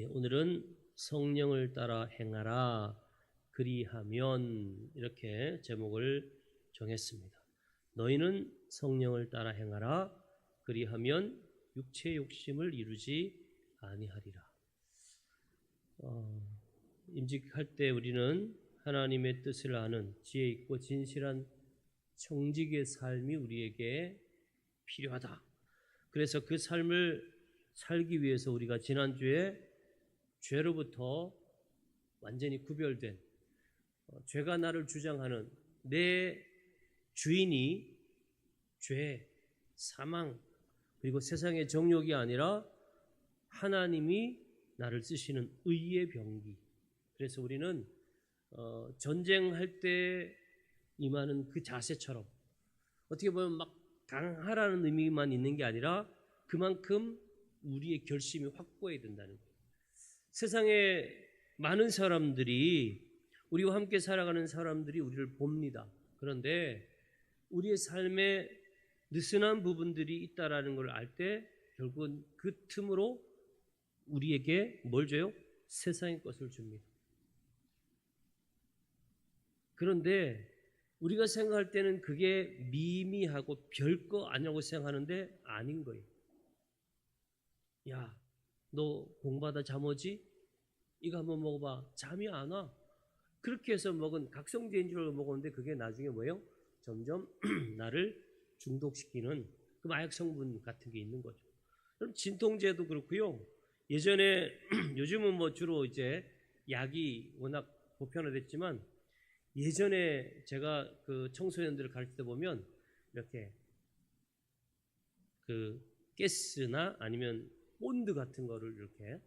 오늘은 성령을 따라 행하라 그리하면 이렇게 제목을 정했습니다. 너희는 성령을 따라 행하라 그리하면 육체의 욕심을 이루지 아니하리라. 임직할 때 우리는 하나님의 뜻을 아는 지혜 있고 진실한 청지기의 삶이 우리에게 필요하다. 그래서 그 삶을 살기 위해서 우리가 지난주에 죄로부터 완전히 구별된 죄가 나를 주장하는 내 주인이 죄, 사망 그리고 세상의 정욕이 아니라 하나님이 나를 쓰시는 의의 병기. 그래서 우리는 전쟁할 때 임하는 그 자세처럼 어떻게 보면 막 강하라는 의미만 있는 게 아니라 그만큼 우리의 결심이 확고해야 된다는 거예요. 세상에 많은 사람들이 우리와 함께 살아가는 사람들이 우리를 봅니다. 그런데 우리의 삶에 느슨한 부분들이 있다라는 걸 알 때 결국은 그 틈으로 우리에게 뭘 줘요? 세상의 것을 줍니다. 그런데 우리가 생각할 때는 그게 미미하고 별거 아니라고 생각하는데 아닌 거예요. 야, 너 공부하다 잠 오지? 이거 한번 먹어봐. 잠이 안 와. 그렇게 해서 먹은 각성제인 줄 먹었는데 그게 나중에 뭐예요? 점점 나를 중독시키는 그 마약 성분 같은 게 있는 거죠. 그럼 진통제도 그렇고요. 예전에 요즘은 뭐 주로 이제 약이 워낙 보편화됐지만 예전에 제가 그 청소년들을 가르칠 때 보면 이렇게 그 가스나 아니면 본드 같은 거를 이렇게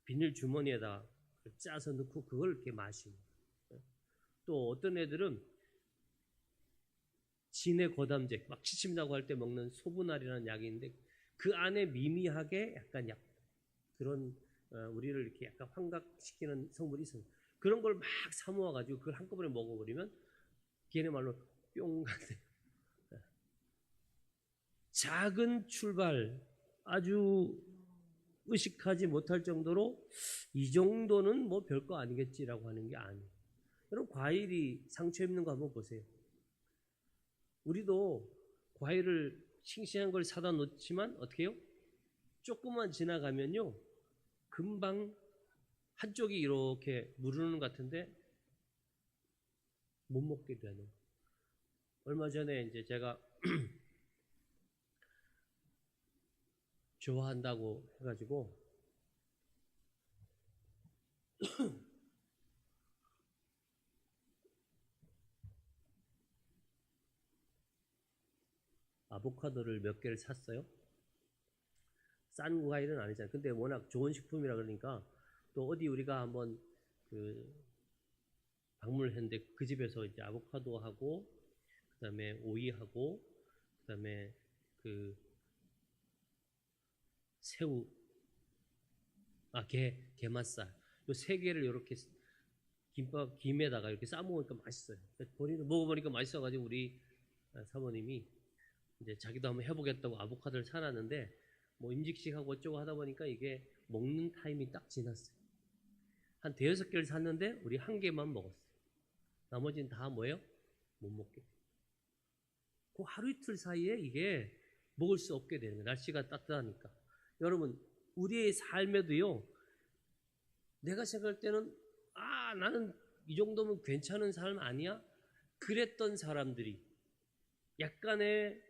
비닐 주머니에다 짜서 넣고 그걸 이렇게 마십니다. 또 어떤 애들은 진해 고담제 막 지친다고 할 때 먹는 소분알이라는 약이 있는데 그 안에 미미하게 약간 그런 우리를 이렇게 약간 환각시키는 성분이 있어요. 그런 걸 막 사모아 가지고 그걸 한꺼번에 먹어버리면 걔네 말로 뿅 같아요. 작은 출발 아주 의식하지 못할 정도로 이 정도는 뭐 별거 아니겠지라고 하는 게 아니에요. 여러분 과일이 상처 입는 거 한번 보세요. 우리도 과일을 싱싱한 걸 사다 놓지만 어떻게 해요? 조금만 지나가면요 금방 한쪽이 이렇게 무르는 것 같은데 못 먹게 되는. 얼마 전에 이제 제가 좋아한다고 해가지고 아보카도를 몇 개를 샀어요. 싼 과일은 아니잖아요. 근데 워낙 좋은 식품이라 그러니까 또 어디 우리가 한번 그 방문을 했는데 그 집에서 이제 아보카도하고 그다음에 오이하고 그다음에 그 새우 게맛살 요 세 개를 이렇게 김에다가 이렇게 싸 먹으니까 맛있어요. 본인은 먹어보니까 맛있어가지고 우리 사모님이 이제 자기도 한번 해보겠다고 아보카도를 사놨는데 뭐 임직식하고 어쩌고 하다 보니까 이게 먹는 타임이 딱 지났어요. 한 대여섯 개를 샀는데 우리 한 개만 먹었어요. 나머지는 다 뭐예요? 못 먹게. 그 하루 이틀 사이에 이게 먹을 수 없게 되는 거예요. 날씨가 따뜻하니까. 여러분 우리의 삶에도요 내가 생각할 때는 나는 이 정도면 괜찮은 삶 아니야? 그랬던 사람들이 약간의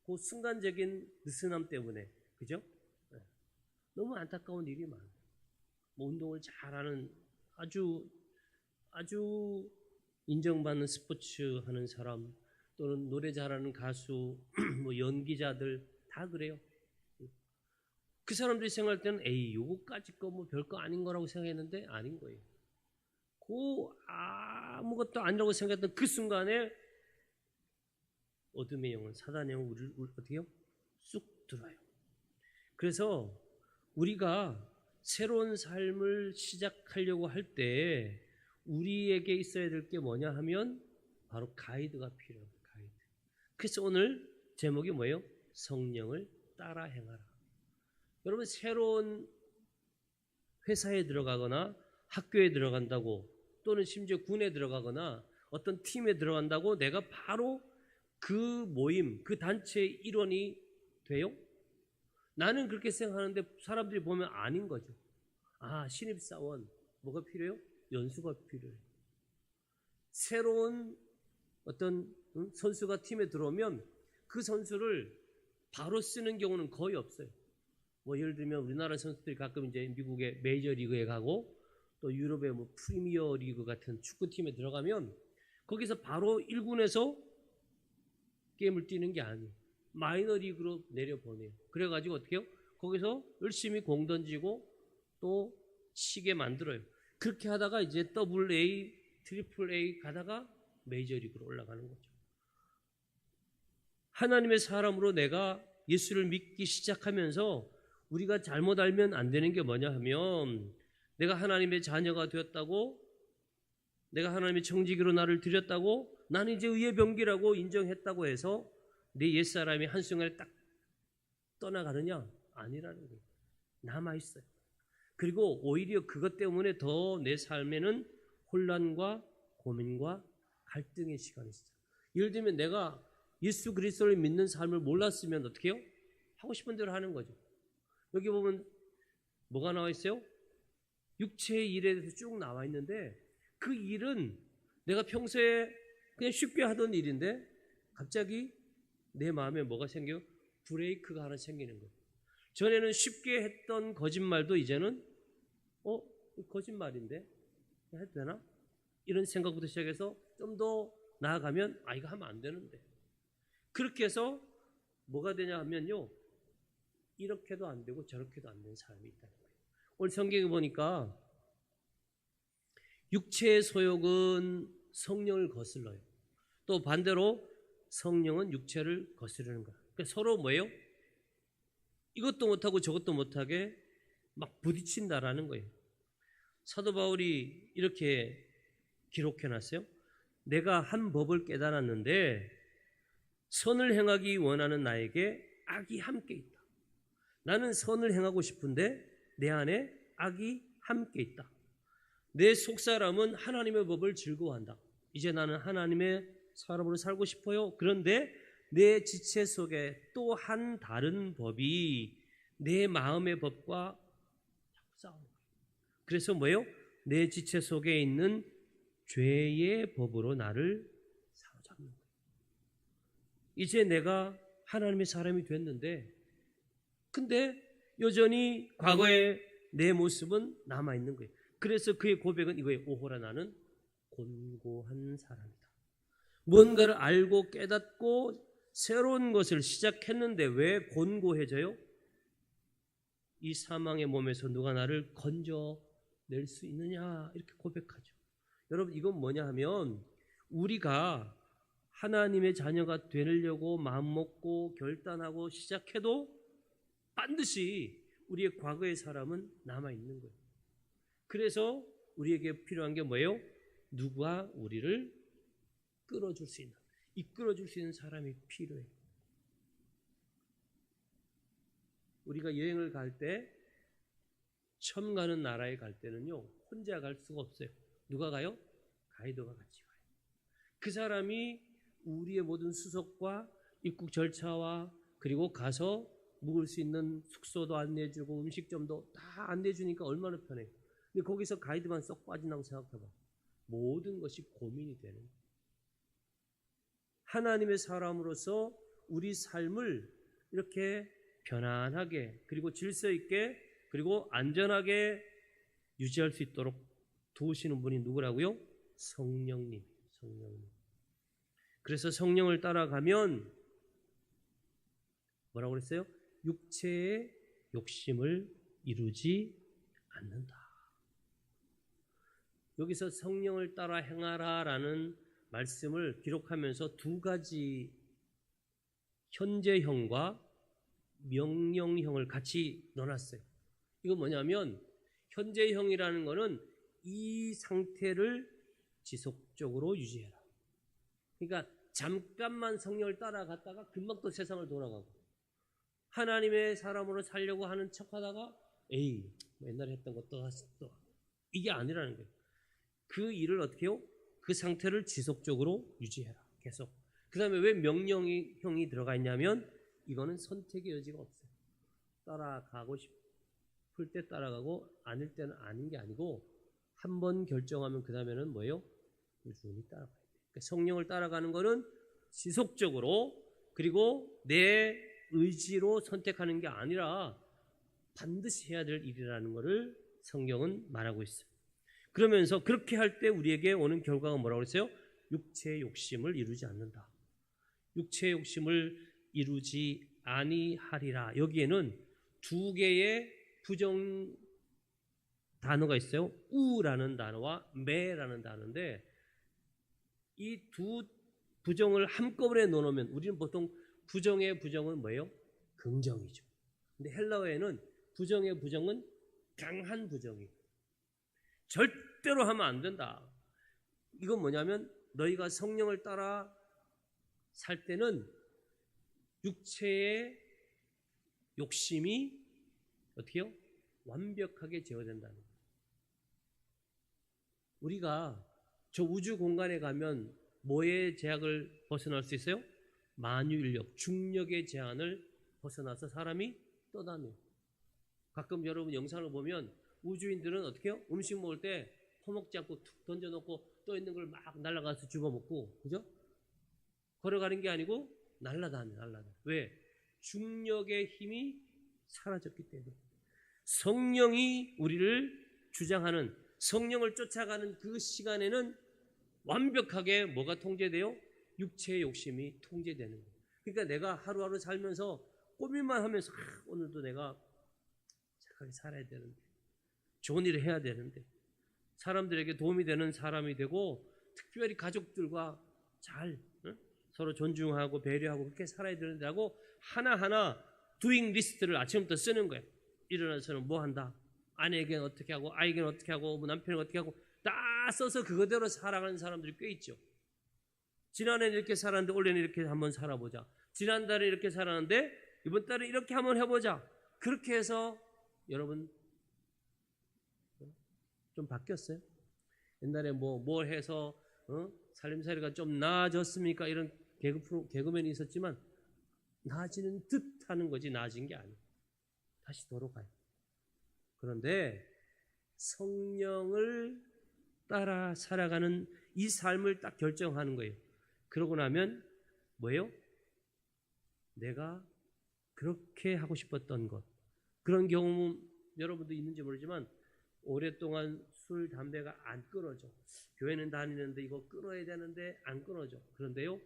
그 순간적인 느슨함 때문에 그죠? 너무 안타까운 일이 많아요. 뭐 운동을 잘하는 아주 인정받는 스포츠 하는 사람 또는 노래 잘하는 가수 뭐 연기자들 다 그래요. 그 사람들이 생각할 때는 요거까지 거 뭐 별거 아닌 거라고 생각했는데 아닌 거예요. 아무것도 아니라고 생각했던 그 순간에 어둠의 영혼, 사단의 영혼 우리를 어떻게 해요? 쑥 들어요. 그래서 우리가 새로운 삶을 시작하려고 할 때 우리에게 있어야 될 게 뭐냐 하면 바로 가이드가 필요해요. 가이드. 그래서 오늘 제목이 뭐예요? 성령을 따라 행하라. 여러분 새로운 회사에 들어가거나 학교에 들어간다고 또는 심지어 군에 들어가거나 어떤 팀에 들어간다고 내가 바로 그 모임, 그 단체의 일원이 돼요? 나는 그렇게 생각하는데 사람들이 보면 아닌 거죠. 아, 신입사원 뭐가 필요해요? 연수가 필요해요. 새로운 어떤 선수가 팀에 들어오면 그 선수를 바로 쓰는 경우는 거의 없어요. 뭐 예를 들면 우리나라 선수들이 가끔 이제 미국의 메이저리그에 가고 또 유럽의 뭐 프리미어리그 같은 축구팀에 들어가면 거기서 바로 1군에서 게임을 뛰는 게 아니에요. 마이너리그로 내려보내요. 그래가지고 어떻게 해요? 거기서 열심히 공 던지고 또 치게 만들어요. 그렇게 하다가 이제 AA, AAA 가다가 메이저리그로 올라가는 거죠. 하나님의 사람으로 내가 예수를 믿기 시작하면서 우리가 잘못 알면 안 되는 게 뭐냐 하면 내가 하나님의 자녀가 되었다고, 내가 하나님의 청지기로 나를 드렸다고, 나는 이제 의의 병기라고 인정했다고 해서 내 옛사람이 한순간에 딱 떠나가느냐? 아니라는 거예요. 남아있어요. 그리고 오히려 그것 때문에 더 내 삶에는 혼란과 고민과 갈등의 시간이 있어요. 예를 들면 내가 예수 그리스도를 믿는 삶을 몰랐으면 어떻게 해요? 하고 싶은 대로 하는 거죠. 여기 보면 뭐가 나와 있어요? 육체의 일에 대해서 쭉 나와 있는데 그 일은 내가 평소에 그냥 쉽게 하던 일인데 갑자기 내 마음에 뭐가 생겨요? 브레이크가 하나 생기는 거예요. 전에는 쉽게 했던 거짓말도 이제는 거짓말인데 해도 되나? 이런 생각부터 시작해서 좀 더 나아가면 이거 하면 안 되는데 그렇게 해서 뭐가 되냐 하면요 이렇게도 안 되고 저렇게도 안 되는 사람이 있다는 거예요. 오늘 성경에 보니까 육체의 소욕은 성령을 거슬러요. 또 반대로 성령은 육체를 거스르는 거예요. 그러니까 서로 뭐예요? 이것도 못하고 저것도 못하게 막 부딪힌다라는 거예요. 사도 바울이 이렇게 기록해놨어요. 내가 한 법을 깨달았는데 선을 행하기 원하는 나에게 악이 함께 있다. 나는 선을 행하고 싶은데 내 안에 악이 함께 있다. 내 속사람은 하나님의 법을 즐거워한다. 이제 나는 하나님의 사람으로 살고 싶어요. 그런데 내 지체 속에 또 한 다른 법이 내 마음의 법과 싸우는 거예요. 그래서 뭐예요? 내 지체 속에 있는 죄의 법으로 나를 사로잡는 거예요. 이제 내가 하나님의 사람이 됐는데 근데 여전히 과거의 내 모습은 남아있는 거예요. 그래서 그의 고백은 이거예요. 오호라 나는 곤고한 사람이다. 뭔가를 알고 깨닫고 새로운 것을 시작했는데 왜 곤고해져요? 이 사망의 몸에서 누가 나를 건져낼 수 있느냐 이렇게 고백하죠. 여러분 이건 뭐냐 하면 우리가 하나님의 자녀가 되려고 마음먹고 결단하고 시작해도 반드시 우리의 과거의 사람은 남아있는 거예요. 그래서 우리에게 필요한 게 뭐예요? 누가 우리를 끌어줄 수 있는, 이끌어줄 수 있는 사람이 필요해요. 우리가 여행을 갈 때 처음 가는 나라에 갈 때는요 혼자 갈 수가 없어요. 누가 가요? 가이드가 같이 가요. 그 사람이 우리의 모든 수속과 입국 절차와 그리고 가서 묵을 수 있는 숙소도 안내해주고 음식점도 다 안내해주니까 얼마나 편해요. 근데 거기서 가이드만 쏙 빠진다고 생각해봐. 모든 것이 고민이 되는 거예요. 하나님의 사람으로서 우리 삶을 이렇게 편안하게 그리고 질서 있게 그리고 안전하게 유지할 수 있도록 도우시는 분이 누구라고요? 성령님. 그래서 성령을 따라가면 뭐라고 그랬어요? 육체의 욕심을 이루지 않는다. 여기서 성령을 따라 행하라라는 말씀을 기록하면서 두 가지 현재형과 명령형을 같이 넣어놨어요. 이건 뭐냐면 현재형이라는 거는 이 상태를 지속적으로 유지해라. 그러니까 잠깐만 성령을 따라갔다가 금방 또 세상을 돌아가고 하나님의 사람으로 살려고 하는 척하다가 에이 뭐 옛날에 했던 것도 또 이게 아니라는 거예요. 그 일을 어떻게 해요? 그 상태를 지속적으로 유지해라. 계속. 그 다음에 왜 명령형이 들어가 있냐면 이거는 선택의 여지가 없어요. 따라가고 싶을 때 따라가고 아닐 때는 아닌 게 아니고 한 번 결정하면 그 다음에는 뭐예요? 꾸준히 따라가야 돼요. 그러니까 성령을 따라가는 거는 지속적으로 그리고 내 의지로 선택하는 게 아니라 반드시 해야 될 일이라는 것을 성경은 말하고 있어요. 그러면서 그렇게 할 때 우리에게 오는 결과가 뭐라고 했어요? 육체의 욕심을 이루지 않는다. 육체의 욕심을 이루지 아니하리라. 여기에는 두 개의 부정 단어가 있어요. 우라는 단어와 매라는 단어인데 이 두 부정을 한꺼번에 넣어놓으면 우리는 보통 부정의 부정은 뭐예요? 긍정이죠. 근데 헬라어에는 부정의 부정은 강한 부정이에요. 절대로 하면 안 된다. 이건 뭐냐면 너희가 성령을 따라 살 때는 육체의 욕심이 어떻게 해요? 완벽하게 제어된다는 거예요. 우리가 저 우주 공간에 가면 뭐의 제약을 벗어날 수 있어요? 만유인력, 중력의 제한을 벗어나서 사람이 떠다녀요. 가끔 여러분 영상을 보면 우주인들은 어떻게 해요? 음식 먹을 때 퍼먹지 않고 툭 던져놓고 떠 있는 걸 막 날아가서 집어먹고, 그죠? 걸어가는 게 아니고 날아다녀. 왜? 중력의 힘이 사라졌기 때문에. 성령이 우리를 주장하는, 성령을 쫓아가는 그 시간에는 완벽하게 뭐가 통제돼요? 육체의 욕심이 통제되는 거예요. 그러니까 내가 하루하루 살면서 고민만 하면서 오늘도 내가 착하게 살아야 되는데, 좋은 일을 해야 되는데, 사람들에게 도움이 되는 사람이 되고 특별히 가족들과 잘 서로 존중하고 배려하고 그렇게 살아야 되는데 하고 하나하나 두잉 리스트를 아침부터 쓰는 거예요. 일어나서는 뭐 한다, 아내에게는 어떻게 하고, 아이에게는 어떻게 하고, 뭐 남편은 어떻게 하고 다 써서 그거대로 살아가는 사람들이 꽤 있죠. 지난해는 이렇게 살았는데 올해는 이렇게 한번 살아보자. 지난달에 이렇게 살았는데 이번 달에 이렇게 한번 해보자. 그렇게 해서 여러분 좀 바뀌었어요? 옛날에 뭘 해서 살림살이가 좀 나아졌습니까? 이런 개그맨이 있었지만 나아지는 듯 하는 거지 나아진 게 아니에요. 다시 돌아가요. 그런데 성령을 따라 살아가는 이 삶을 딱 결정하는 거예요. 그러고 나면 뭐예요? 내가 그렇게 하고 싶었던 것. 그런 경험은 여러분도 있는지 모르지만 오랫동안 술, 담배가 안 끊어져. 교회는 다니는데 이거 끊어야 되는데 안 끊어져. 그런데요,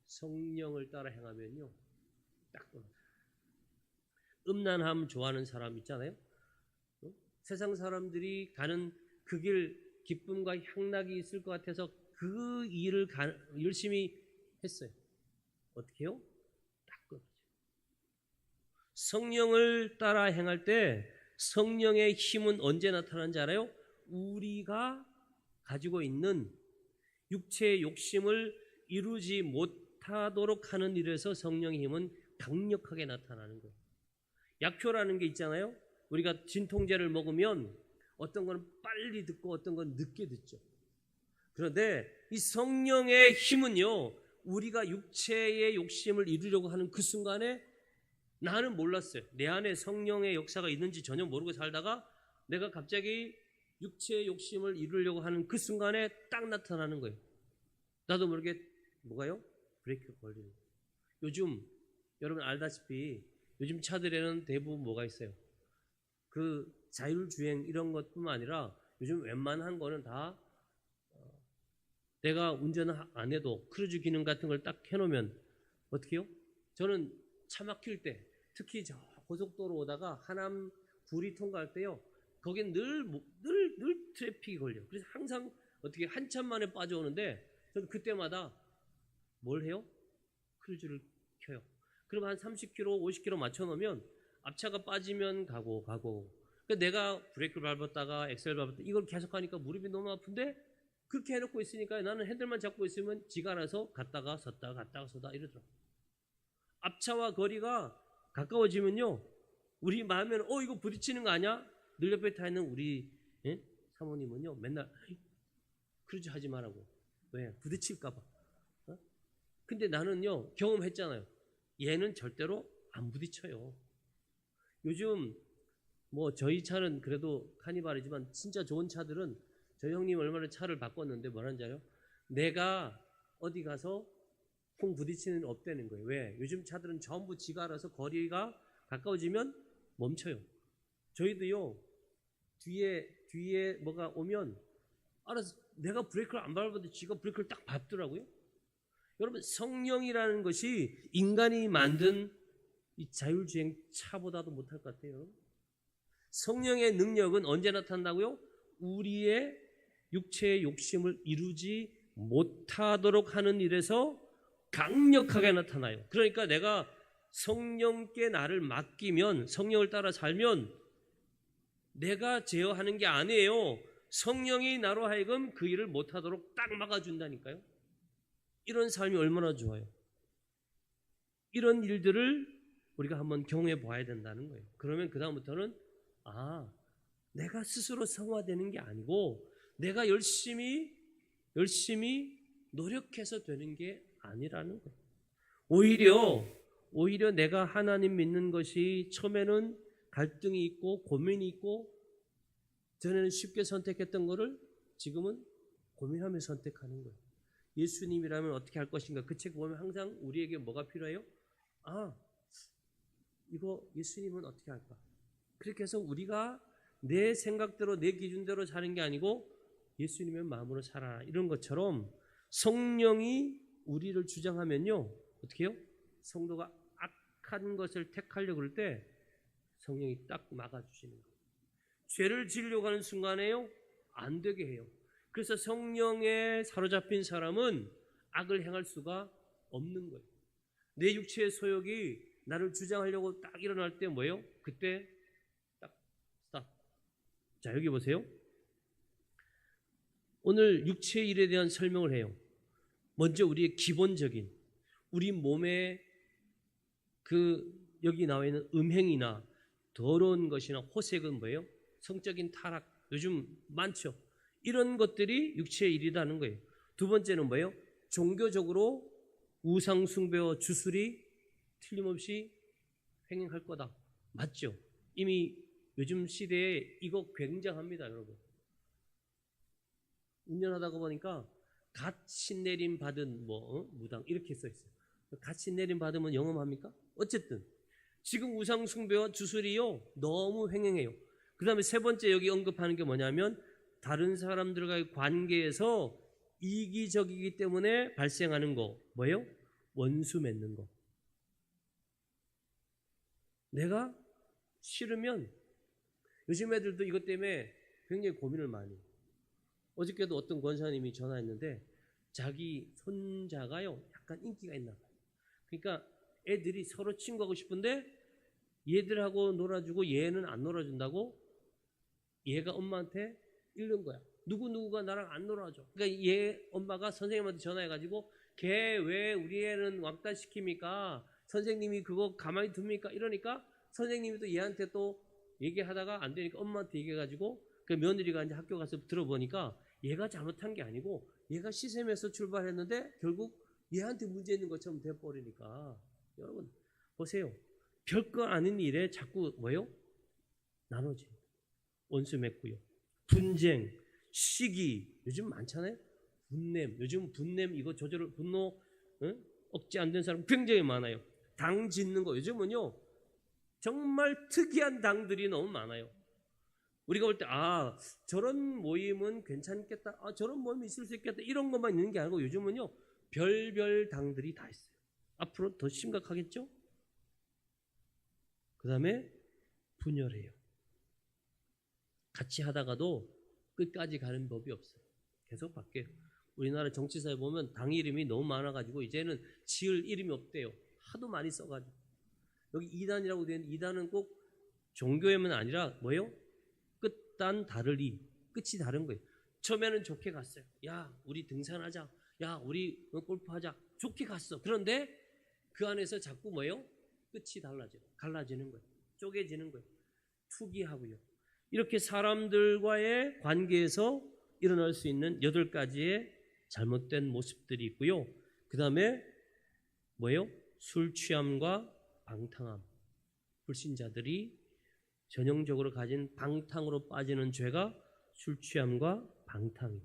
성령을 따라 행하면요, 딱 끊어져. 음란함 좋아하는 사람 있잖아요. 세상 사람들이 가는 그 길 기쁨과 향락이 있을 것 같아서 그 일을 열심히 했어요. 어떻게 해요? 딱 끊어져. 성령을 따라 행할 때 성령의 힘은 언제 나타나는지 알아요? 우리가 가지고 있는 육체의 욕심을 이루지 못하도록 하는 일에서 성령의 힘은 강력하게 나타나는 거예요. 약효라는 게 있잖아요. 우리가 진통제를 먹으면 어떤 건 빨리 듣고 어떤 건 늦게 듣죠. 그런데 이 성령의 힘은요, 우리가 육체의 욕심을 이루려고 하는 그 순간에 나는 몰랐어요. 내 안에 성령의 역사가 있는지 전혀 모르고 살다가 내가 갑자기 육체의 욕심을 이루려고 하는 그 순간에 딱 나타나는 거예요. 나도 모르게 뭐가요? 브레이크가 걸리는 거예요. 요즘 여러분 알다시피 요즘 차들에는 대부분 뭐가 있어요? 그 자율주행 이런 것뿐만 아니라 요즘 웬만한 거는 다 내가 운전을 안 해도 크루즈 기능 같은 걸 딱 해놓으면 어떻게 해요? 저는 차 막힐 때 특히 저 고속도로 오다가 하남 구리 통과할 때요, 거긴 늘 트래픽이 걸려요. 그래서 항상 어떻게 한참 만에 빠져오는데 저는 그때마다 뭘 해요? 크루즈를 켜요. 그럼 한 30km, 50km 맞춰놓으면 앞차가 빠지면 가고 그러니까 내가 브레이크를 밟았다가 엑셀 밟았다가 이걸 계속 하니까 무릎이 너무 아픈데 그렇게 해놓고 있으니까 나는 핸들만 잡고 있으면 지가 알아서 갔다가 섰다 이러더라고요. 앞차와 거리가 가까워지면요, 우리 마음에는 이거 부딪히는 거 아니야? 늘 옆에 타 있는 우리 사모님은요 맨날 그러지 하지 말라고. 왜? 부딪힐까 봐. 근데 나는요 경험했잖아요. 얘는 절대로 안 부딪혀요. 요즘 뭐 저희 차는 그래도 카니발이지만 진짜 좋은 차들은 저희 형님 얼마나 차를 바꿨는데 뭐라는지 알아요? 내가 어디 가서 콩 부딪히는 일 없다는 거예요. 왜? 요즘 차들은 전부 지가 알아서 거리가 가까워지면 멈춰요. 저희도요 뒤에 뭐가 오면 알아서 내가 브레이크를 안 밟았는데 지가 브레이크를 딱 밟더라고요. 여러분 성령이라는 것이 인간이 만든 이 자율주행 차보다도 못할 것 같아요. 성령의 능력은 언제 나타난다고요? 우리의 육체의 욕심을 이루지 못하도록 하는 일에서 강력하게 나타나요. 그러니까 내가 성령께 나를 맡기면, 성령을 따라 살면 내가 제어하는 게 아니에요. 성령이 나로 하여금 그 일을 못하도록 딱 막아준다니까요. 이런 삶이 얼마나 좋아요. 이런 일들을 우리가 한번 경험해 봐야 된다는 거예요. 그러면 그 다음부터는 내가 스스로 성화되는 게 아니고 내가 열심히 노력해서 되는 게 아니라는 거예요. 오히려 내가 하나님 믿는 것이 처음에는 갈등이 있고 고민이 있고 전에는 쉽게 선택했던 거를 지금은 고민하며 선택하는 거예요. 예수님이라면 어떻게 할 것인가? 그 책 보면 항상 우리에게 뭐가 필요해요? 이거 예수님은 어떻게 할까? 그렇게 해서 우리가 내 생각대로 내 기준대로 사는 게 아니고 예수님의 마음으로 살아라. 이런 것처럼 성령이 우리를 주장하면요. 어떻게 해요? 성도가 악한 것을 택하려고 그럴 때 성령이 딱 막아주시는 거예요. 죄를 지으려고 하는 순간에요. 안 되게 해요. 그래서 성령에 사로잡힌 사람은 악을 행할 수가 없는 거예요. 내 육체의 소욕이 나를 주장하려고 딱 일어날 때 뭐예요? 그때 딱 스탑. 자, 여기 보세요. 오늘 육체의 일에 대한 설명을 해요. 먼저 우리의 기본적인 우리 몸에 여기 나와 있는 음행이나 더러운 것이나 호색은 뭐예요? 성적인 타락 요즘 많죠. 이런 것들이 육체의 일이라는 거예요. 두 번째는 뭐예요? 종교적으로 우상 숭배와 주술이 틀림없이 횡행할 거다. 맞죠? 이미 요즘 시대에 이거 굉장합니다, 여러분. 운전하다가 보니까 갓 신내림 받은 무당 이렇게 써 있어요. 갓 신내림 받으면 영험합니까? 어쨌든 지금 우상 숭배와 주술이요 너무 횡행해요. 그 다음에 세 번째 여기 언급하는 게 뭐냐면 다른 사람들과의 관계에서 이기적이기 때문에 발생하는 거 뭐예요? 원수 맺는 거. 내가 싫으면 요즘 애들도 이것 때문에 굉장히 고민을 많이 해요. 어저께도 어떤 권사님이 전화했는데 자기 손자가요 약간 인기가 있나 봐요. 그러니까 애들이 서로 친구하고 싶은데 얘들하고 놀아주고 얘는 안 놀아준다고 얘가 엄마한테 잃는 거야. 누구누구가 나랑 안 놀아줘. 그러니까 얘 엄마가 선생님한테 전화해가지고 걔 왜 우리 애는 왕따 시킵니까? 선생님이 그거 가만히 둡니까? 이러니까 선생님이 또 얘한테 또 얘기하다가 안 되니까 엄마한테 얘기해가지고 그 며느리가 이제 학교 가서 들어보니까 얘가 잘못한 게 아니고 얘가 시샘에서 출발했는데 결국 얘한테 문제 있는 것처럼 돼버리니까 여러분 보세요. 별거 아닌 일에 자꾸 뭐예요? 나눠지 원수 맺고요. 분쟁, 시기 요즘 많잖아요. 분냄 요즘 분냄 이거 조절 분노 억제 안 된 사람 굉장히 많아요. 당 짓는 거 요즘은요 정말 특이한 당들이 너무 많아요. 우리가 볼 때 저런 모임은 괜찮겠다. 저런 모임이 있을 수 있겠다. 이런 것만 있는 게 아니고 요즘은요 별별 당들이 다 있어요. 앞으로 더 심각하겠죠? 그 다음에 분열해요. 같이 하다가도 끝까지 가는 법이 없어요. 계속 바뀌어요. 우리나라 정치사에 보면 당 이름이 너무 많아가지고 이제는 지을 이름이 없대요. 하도 많이 써가지고. 여기 이단이라고 되어 있는 이단은 꼭 종교에만 아니라 뭐예요? 끝단 다르리. 끝이 다른 거예요. 처음에는 좋게 갔어요. 야 우리 등산하자. 야 우리 골프하자. 좋게 갔어. 그런데 그 안에서 자꾸 뭐예요? 끝이 달라져요. 갈라지는 거예요. 쪼개지는 거예요. 투기하고요. 이렇게 사람들과의 관계에서 일어날 수 있는 8가지의 잘못된 모습들이 있고요. 그 다음에 뭐예요? 술 취함과 방탕함. 불신자들이 전형적으로 가진 방탕으로 빠지는 죄가 술 취함과 방탕이에요.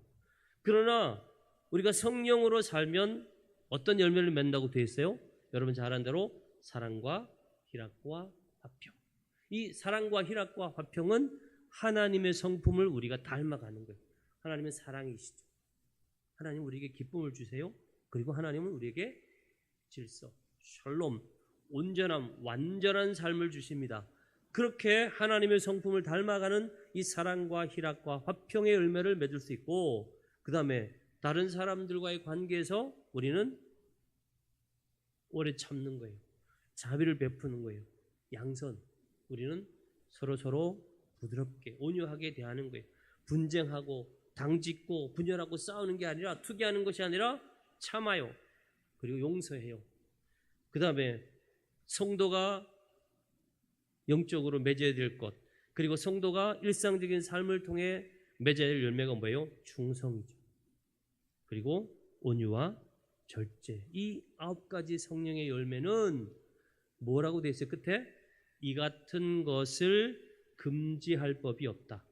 그러나 우리가 성령으로 살면 어떤 열매를 맺는다고 되어 있어요? 여러분 잘 아는 대로 사랑과 희락과 화평. 이 사랑과 희락과 화평은 하나님의 성품을 우리가 닮아가는 거예요. 하나님은 사랑이시죠. 하나님은 우리에게 기쁨을 주세요. 그리고 하나님은 우리에게 질서, 샬롬, 온전함, 완전한 삶을 주십니다. 그렇게 하나님의 성품을 닮아가는 이 사랑과 희락과 화평의 열매를 맺을 수 있고, 그 다음에 다른 사람들과의 관계에서 우리는 오래 참는 거예요. 자비를 베푸는 거예요. 양선. 우리는 서로 부드럽게 온유하게 대하는 거예요. 분쟁하고 당짓고 분열하고 싸우는 게 아니라, 투기하는 것이 아니라 참아요. 그리고 용서해요. 그 다음에 성도가 영적으로 맺어야 될 것, 그리고 성도가 일상적인 삶을 통해 맺어야 될 열매가 뭐예요? 충성이죠. 그리고 온유와 절제. 이 9가지 성령의 열매는 뭐라고 되어 있어요? 끝에 이 같은 것을 금지할 법이 없다.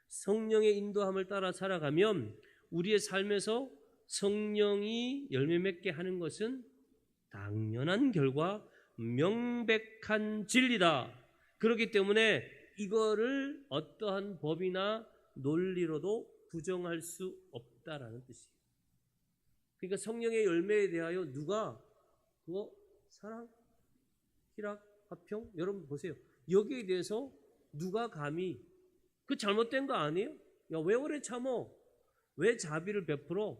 성령의 인도함을 따라 살아가면 우리의 삶에서 성령이 열매 맺게 하는 것은 당연한 결과, 명백한 진리다. 그렇기 때문에 이거를 어떠한 법이나 논리로도 부정할 수 없다라는 뜻이에요. 그러니까 성령의 열매에 대하여 누가 그거 사랑, 희락, 화평, 여러분 보세요. 여기에 대해서 누가 감히 그 잘못된 거 아니에요? 야, 왜 오래 참어? 왜 자비를 베풀어?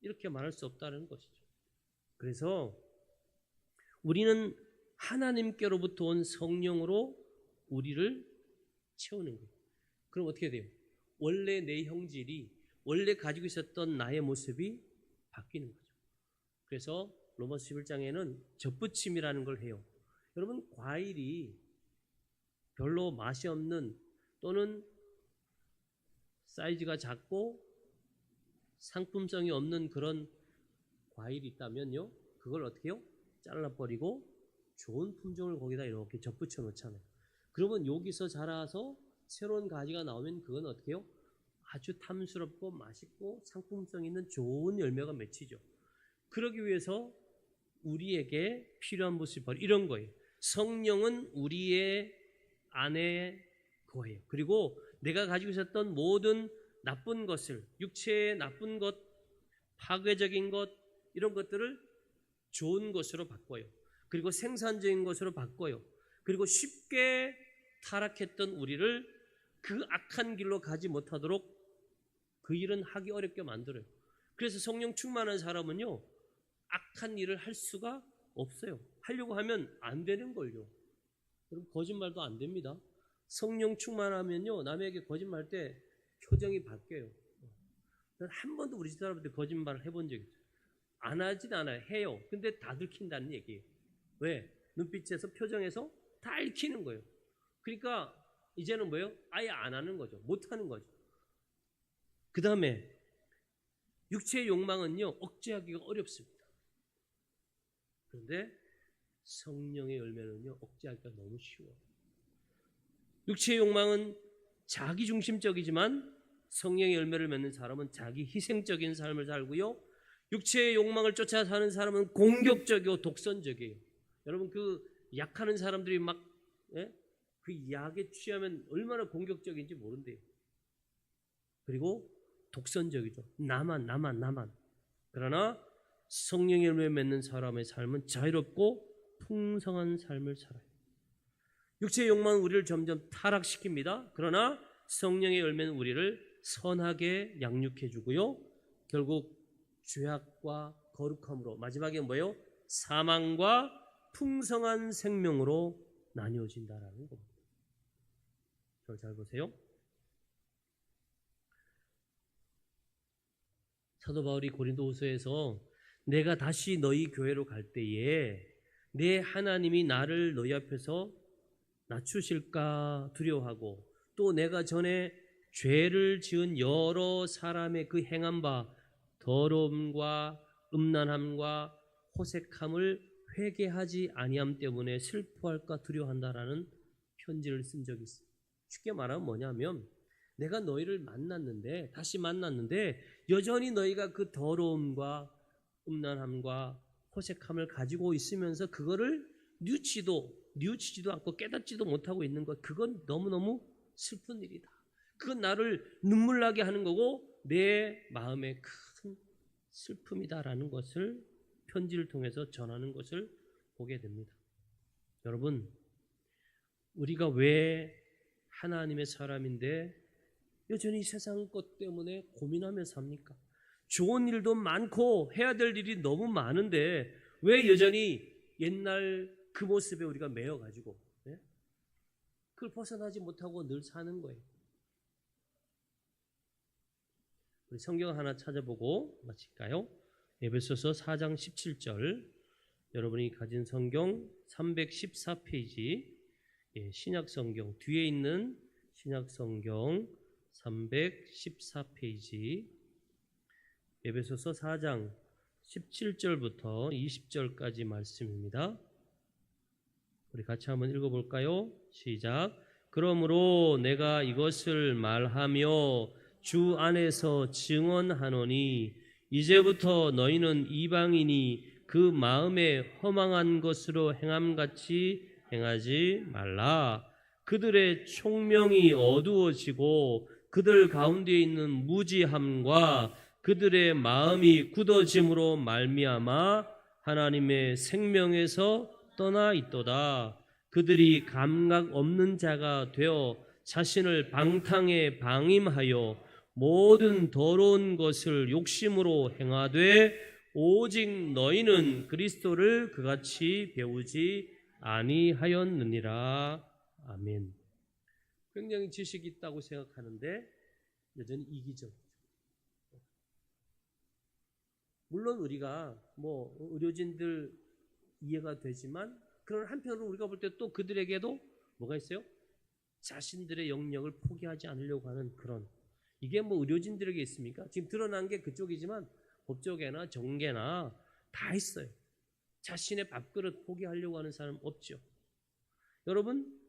이렇게 말할 수 없다는 것이죠. 그래서 우리는 하나님께로부터 온 성령으로 우리를 채우는 거예요. 그럼 어떻게 돼요? 원래 내 형질이, 원래 가지고 있었던 나의 모습이 바뀌는 거죠. 그래서 로마서 11장에는 접붙임이라는 걸 해요. 여러분, 과일이 별로 맛이 없는, 또는 사이즈가 작고 상품성이 없는 그런 과일이 있다면요, 그걸 어떻게 해요? 잘라버리고 좋은 품종을 거기다 이렇게 접붙여 놓잖아요. 그러면 여기서 자라서 새로운 가지가 나오면 그건 어떻게 해요? 아주 탐스럽고 맛있고 상품성 있는 좋은 열매가 맺히죠. 그러기 위해서 우리에게 필요한 모습이 바로 이런 거예요. 성령은 우리의 안에 거예요. 그리고 내가 가지고 있었던 모든 나쁜 것을, 육체의 나쁜 것, 파괴적인 것, 이런 것들을 좋은 것으로 바꿔요. 그리고 생산적인 것으로 바꿔요. 그리고 쉽게 타락했던 우리를 그 악한 길로 가지 못하도록 그 일은 하기 어렵게 만들어요. 그래서 성령 충만한 사람은요, 악한 일을 할 수가 없어요. 하려고 하면 안 되는 걸요. 여러분, 거짓말도 안 됩니다. 성령 충만하면요, 남에게 거짓말할 때 표정이 바뀌어요. 한 번도 우리 집사람한테 거짓말을 해본 적이 없어요. 안 하진 않아요. 해요. 근데 다 들킨다는 얘기예요. 왜? 눈빛에서, 표정에서 다 읽히는 거예요. 그러니까 이제는 뭐예요? 아예 안 하는 거죠. 못 하는 거죠. 그 다음에 육체의 욕망은요, 억제하기가 어렵습니다. 그런데 성령의 열매는요, 억제하기가 너무 쉬워요. 육체의 욕망은 자기중심적이지만 성령의 열매를 맺는 사람은 자기 희생적인 삶을 살고요, 육체의 욕망을 쫓아 사는 사람은 공격적이고 독선적이에요. 여러분, 그 약하는 사람들이 막 그 약에 취하면 얼마나 공격적인지 모른대요. 그리고 독선적이죠. 나만. 그러나 성령의 열매 맺는 사람의 삶은 자유롭고 풍성한 삶을 살아요. 육체의 욕망은 우리를 점점 타락시킵니다. 그러나 성령의 열매는 우리를 선하게 양육해 주고요, 결국 죄악과 거룩함으로, 마지막에 뭐예요? 사망과 풍성한 생명으로 나뉘어진다라는 겁니다. 저를 잘 보세요. 사도 바울이 고린도후서에서 내가 다시 너희 교회로 갈 때에 내 하나님이 나를 너희 앞에서 낮추실까 두려워하고 또 내가 전에 죄를 지은 여러 사람의 그 행한 바 더러움과 음란함과 호색함을 회개하지 아니함 때문에 슬퍼할까 두려워한다라는 편지를 쓴 적이 있어요. 쉽게 말하면 뭐냐면 내가 너희를 만났는데 다시 만났는데 여전히 너희가 그 더러움과 음란함과 호색함을 가지고 있으면서 그거를 뉘우치지도 않고 깨닫지도 못하고 있는 것, 그건 너무너무 슬픈 일이다. 그건 나를 눈물 나게 하는 거고 내 마음에 큰 슬픔이다라는 것을 편지를 통해서 전하는 것을 보게 됩니다. 여러분, 우리가 왜 하나님의 사람인데 여전히 세상 것 때문에 고민하며 삽니까? 좋은 일도 많고 해야 될 일이 너무 많은데 왜 여전히 옛날 그 모습에 우리가 매여가지고 그걸 벗어나지 못하고 늘 사는 거예요. 우리 성경 하나 찾아보고 마칠까요? 에베소서 4장 17절, 여러분이 가진 성경 314페이지, 신약성경 뒤에 있는 신약성경 314페이지, 에베소서 4장 17절부터 20절까지 말씀입니다. 우리 같이 한번 읽어볼까요? 시작. 그러므로 내가 이것을 말하며 주 안에서 증언하노니 이제부터 너희는 이방인이 그 마음에 허망한 것으로 행함같이 행하지 말라. 그들의 총명이 어두워지고 그들 가운데 있는 무지함과 그들의 마음이 굳어짐으로 말미암아 하나님의 생명에서 떠나 있도다. 그들이 감각 없는 자가 되어 자신을 방탕에 방임하여 모든 더러운 것을 욕심으로 행하되 오직 너희는 그리스도를 그같이 배우지 아니하였느니라. 아멘. 굉장히 지식이 있다고 생각하는데 여전히 이기적. 물론 우리가 의료진들 이해가 되지만 그런 한편으로 우리가 볼 때 또 그들에게도 뭐가 있어요? 자신들의 영역을 포기하지 않으려고 하는 그런, 이게 의료진들에게 있습니까? 지금 드러난 게 그쪽이지만 법조계나 정계나 다 있어요. 자신의 밥그릇 포기하려고 하는 사람 없죠. 여러분,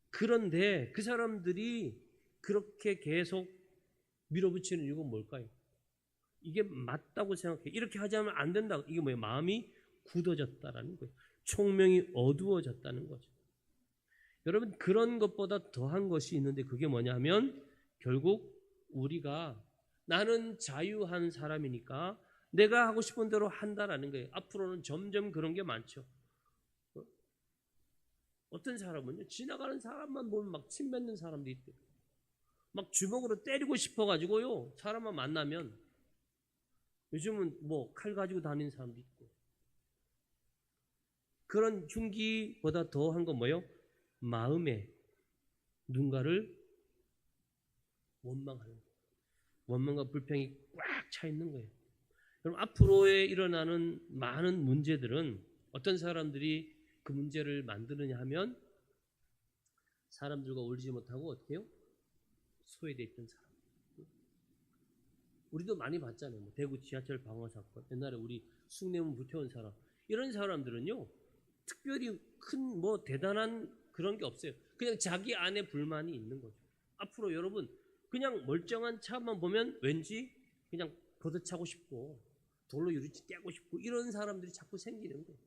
그런데 그 사람들이 그렇게 계속 밀어붙이는 이유가 뭘까요? 이게 맞다고 생각해. 이렇게 하지 않으면 안 된다. 이게 뭐예요? 마음이 굳어졌다라는 거예요. 총명이 어두워졌다는 거죠. 여러분, 그런 것보다 더한 것이 있는데 그게 뭐냐면 결국 우리가 나는 자유한 사람이니까 내가 하고 싶은 대로 한다라는 거예요. 앞으로는 점점 그런 게 많죠. 어떤 사람은요, 지나가는 사람만 보면 막 침 뱉는 사람도 있대요. 막 주먹으로 때리고 싶어가지고요, 사람만 만나면. 요즘은 칼 가지고 다니는 사람도 있고. 그런 흉기보다 더한 건 뭐예요? 마음에 누군가를 원망하는 거예요. 원망과 불평이 꽉 차 있는 거예요. 그럼 앞으로에 일어나는 많은 문제들은 어떤 사람들이 그 문제를 만드느냐 하면 사람들과 어울리지 못하고 어떻게 해요? 소외되어 있던 사람. 우리도 많이 봤잖아요. 대구 지하철 방화 사건, 옛날에 우리 숭례문 불태운 사람, 이런 사람들은요 특별히 큰 대단한 그런 게 없어요. 그냥 자기 안에 불만이 있는 거죠. 앞으로 여러분 그냥 멀쩡한 차만 보면 왠지 그냥 걷어차고 싶고 돌로 유리치 깨고 싶고 이런 사람들이 자꾸 생기는 거예요.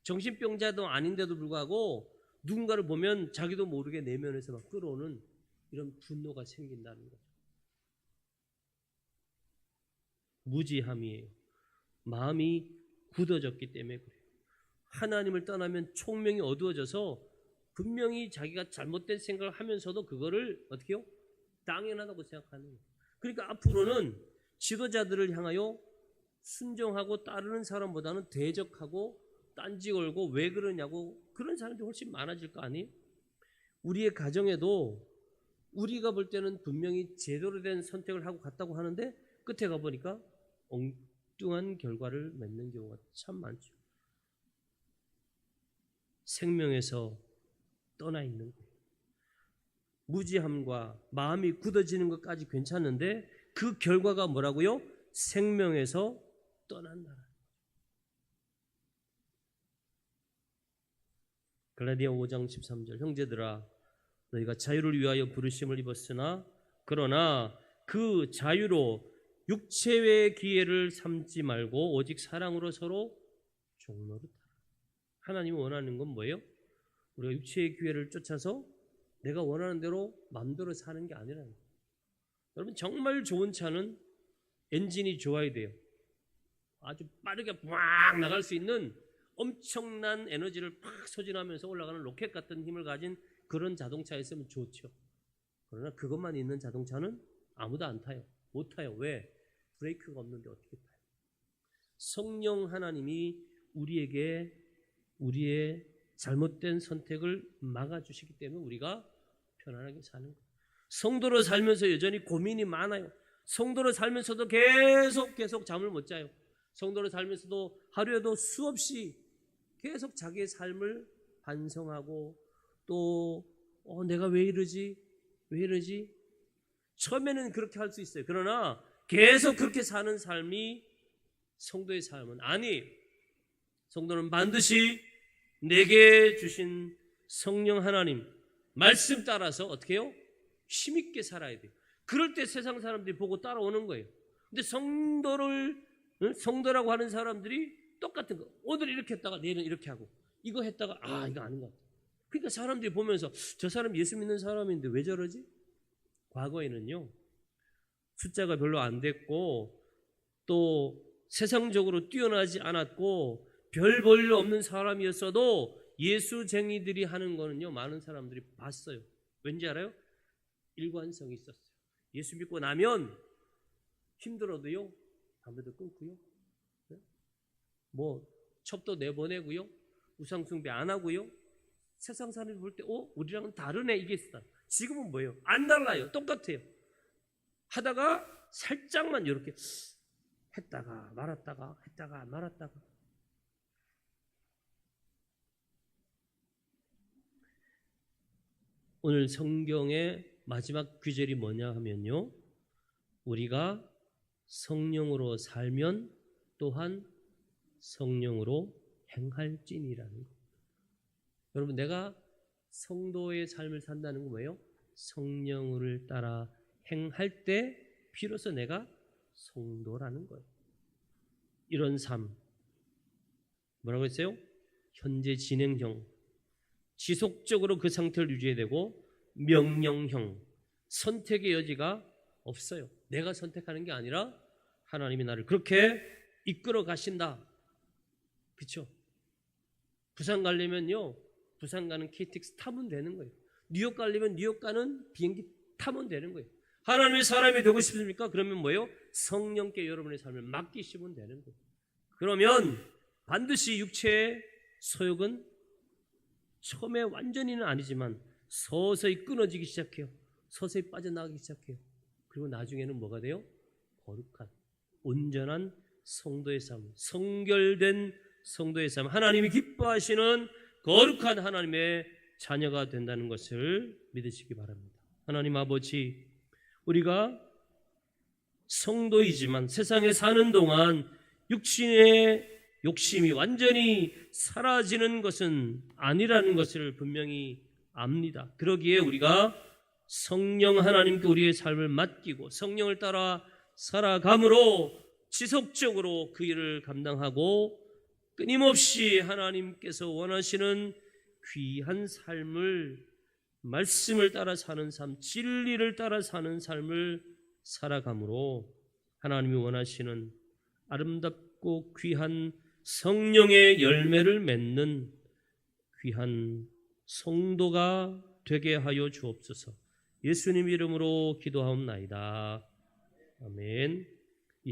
정신병자도 아닌데도 불구하고 누군가를 보면 자기도 모르게 내면에서 막 끌어오는 이런 분노가 생긴다는 거죠. 무지함이에요. 마음이 굳어졌기 때문에 그래요. 하나님을 떠나면 총명이 어두워져서 분명히 자기가 잘못된 생각을 하면서도 그거를 어떻게 해요? 당연하다고 생각하는 거예요. 그러니까 앞으로는 지도자들을 향하여 순종하고 따르는 사람보다는 대적하고 딴지 걸고 왜 그러냐고 그런 사람들이 훨씬 많아질 거 아니에요? 우리의 가정에도 우리가 볼 때는 분명히 제대로 된 선택을 하고 갔다고 하는데 끝에 가보니까 엉뚱한 결과를 맺는 경우가 참 많죠. 생명에서 떠나 있는 거예요. 무지함과 마음이 굳어지는 것까지 괜찮은데 그 결과가 뭐라고요? 생명에서 떠난다. 갈라디아 5장 13절 형제들아 너희가 자유를 위하여 부르심을 입었으나 그러나 그 자유로 육체의 기회를 삼지 말고 오직 사랑으로 서로 종노릇하라. 하나님이 원하는 건 뭐예요? 우리가 육체의 기회를 쫓아서 내가 원하는 대로 마음대로 사는 게 아니라는 거예요. 여러분 정말 좋은 차는 엔진이 좋아야 돼요. 아주 빠르게 막 나갈 수 있는 엄청난 에너지를 팍 소진하면서 올라가는 로켓 같은 힘을 가진 그런 자동차 있으면 좋죠. 그러나 그것만 있는 자동차는 아무도 안 타요. 못 타요. 왜? 브레이크가 없는데 어떻게 타요? 성령 하나님이 우리에게 우리의 잘못된 선택을 막아주시기 때문에 우리가 편안하게 사는 거예요. 성도로 살면서 여전히 고민이 많아요. 성도로 살면서도 계속 잠을 못 자요. 성도로 살면서도 하루에도 수없이 계속 자기의 삶을 반성하고 또 내가 왜 이러지? 처음에는 그렇게 할 수 있어요. 그러나 계속 그렇게 사는 삶이 성도의 삶은 아니. 성도는 반드시 내게 주신 성령 하나님 말씀 따라서 어떻게 해요? 힘있게 살아야 돼요. 그럴 때 세상 사람들이 보고 따라오는 거예요. 근데 성도라고 하는 사람들이 똑같은 거. 오늘 이렇게 했다가 내일은 이렇게 하고 이거 했다가 이거 아닌 것 같아. 그러니까 사람들이 보면서 저 사람 예수 믿는 사람인데 왜 저러지? 과거에는요 숫자가 별로 안 됐고 또 세상적으로 뛰어나지 않았고 별 볼 일 없는 사람이었어도 예수쟁이들이 하는 거는요 많은 사람들이 봤어요. 왠지 알아요? 일관성이 있었어요. 예수 믿고 나면 힘들어도요 담배도 끊고요 뭐 첩도 내보내고요 우상 숭배 안 하고요 세상 사람이 볼 때 우리랑은 다르네 이게 있어. 지금은 뭐예요? 안 달라요. 똑같아요. 하다가 살짝만 이렇게 했다가 말았다가 오늘 성경의 마지막 귀절이 뭐냐 하면요 우리가 성령으로 살면 또한 성령으로 행할지니라는 거예요. 여러분 내가 성도의 삶을 산다는 건 뭐예요? 성령을 따라 행할 때 비로소 내가 성도라는 거예요. 이런 삶 뭐라고 했어요? 현재 진행형 지속적으로 그 상태를 유지해야 되고 명령형 선택의 여지가 없어요. 내가 선택하는 게 아니라 하나님이 나를 그렇게 이끌어 가신다. 그렇죠? 부산 가려면요 부산 가는 KTX 타면 되는 거예요. 뉴욕 가려면 뉴욕 가는 비행기 타면 되는 거예요. 하나님의 사람이 되고 싶습니까? 그러면 뭐예요? 성령께 여러분의 삶을 맡기시면 되는 거예요. 그러면 반드시 육체의 소욕은 처음에 완전히는 아니지만 서서히 끊어지기 시작해요. 서서히 빠져나가기 시작해요. 그리고 나중에는 뭐가 돼요? 거룩한 온전한 성도의 삶, 성결된 성도의 삶, 하나님이 기뻐하시는 거룩한 하나님의 자녀가 된다는 것을 믿으시기 바랍니다. 하나님 아버지, 우리가 성도이지만 세상에 사는 동안 육신의 욕심이 완전히 사라지는 것은 아니라는 것을 분명히 압니다. 그러기에 우리가 성령 하나님께 우리의 삶을 맡기고 성령을 따라 살아감으로 지속적으로 그 일을 감당하고 끊임없이 하나님께서 원하시는 귀한 삶을 말씀을 따라 사는 삶, 진리를 따라 사는 삶을 살아감으로 하나님이 원하시는 아름답고 귀한 성령의 열매를 맺는 귀한 성도가 되게 하여 주옵소서. 예수님 이름으로 기도하옵나이다. 아멘.